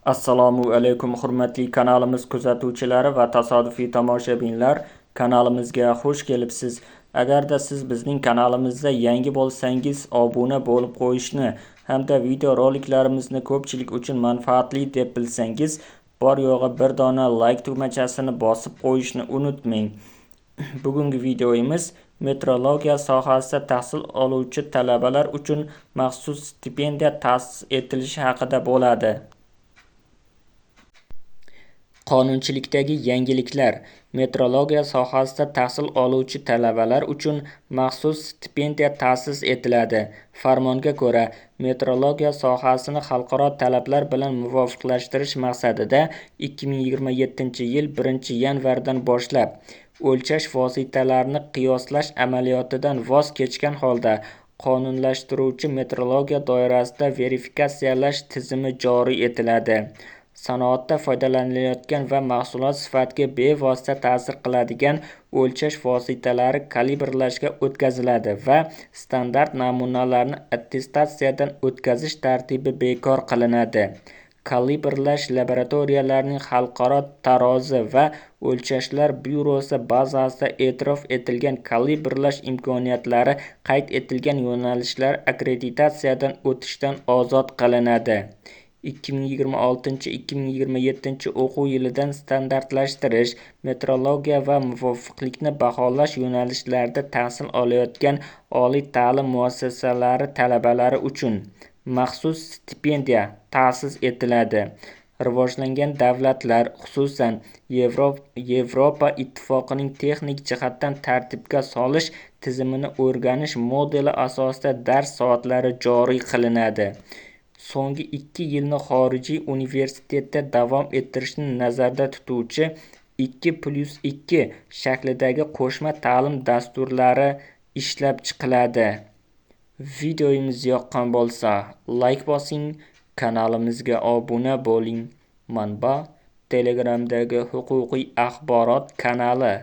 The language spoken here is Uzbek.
Assalomu alaykum hurmatli kanalimiz kuzatuvchilari va tasodifiy tomoshabinlar. Kanalimizga xush kelibsiz. Agarda siz bizning kanalimizda yangi bo'lsangiz, obuna bo'lib qo'yishni hamda video roliklarimizni ko'pchilik uchun manfaatli deb bilsangiz, bor yo'g'i bir dona like tugmachasini bosib qo'yishni unutmang. Bugungi videomiz metrologiya sohasida tahsil oluvchi talabalar uchun maxsus stipendiya ta'sis etilishi haqida bo'ladi. Qonunchilikdagi yangiliklar. Metrologiya sohasida tahsil oluvchi talabalar uchun maxsus stipendiya ta'sis etiladi. Farmonga ko'ra, metrologiya sohasini xalqaro talablar bilan muvofiqlashtirish maqsadida 2027-yil 1-yanvardan boshlab o'lchash vositalarini qiyoslash amaliyotidan voz kechgan holda qonunlashtiruvchi metrologiya doirasida verifikatsiyalash tizimi joriy etiladi. Sanoatda foydalanilayotgan va mahsulot sifatiga bevosita ta'sir qiladigan o'lchash vositalari kalibrlashga o'tkaziladi va standart namunalarni attestatsiyadan o'tkazish tartibi bekor qilinadi. Kalibrlash laboratoriyalarining xalqaro tarozi va o'lchashlar byurosi bazasida e'tirof etilgan kalibrlash imkoniyatlari qayd etilgan yo'nalishlar akkreditatsiyadan o'tishdan ozod qilinadi. 2026-2027 o'quv yilidan standartlashtirish, metrologiya va muvofiqlikni baholash yo'nalishlarida tahsil olayotgan oliy ta'lim muassasalari talabalari uchun maxsus stipendiya ta'sis etiladi. Rivojlangan davlatlar, xususan Yevropa ittifoqining texnik jihatdan tartibga solish tizimini o'rganish modeli asosida dars soatlari joriy qilinadi. So'nggi 2 yilni xorijiy universitetda davom ettirishni nazarda tutuvchi 2+2 shaklidagi qo'shma ta'lim dasturlari ishlab chiqiladi. Videomiz yoqqan bo'lsa, like bosing, kanalimizga obuna bo'ling. Manba: Telegramdagi huquqiy axborot kanali.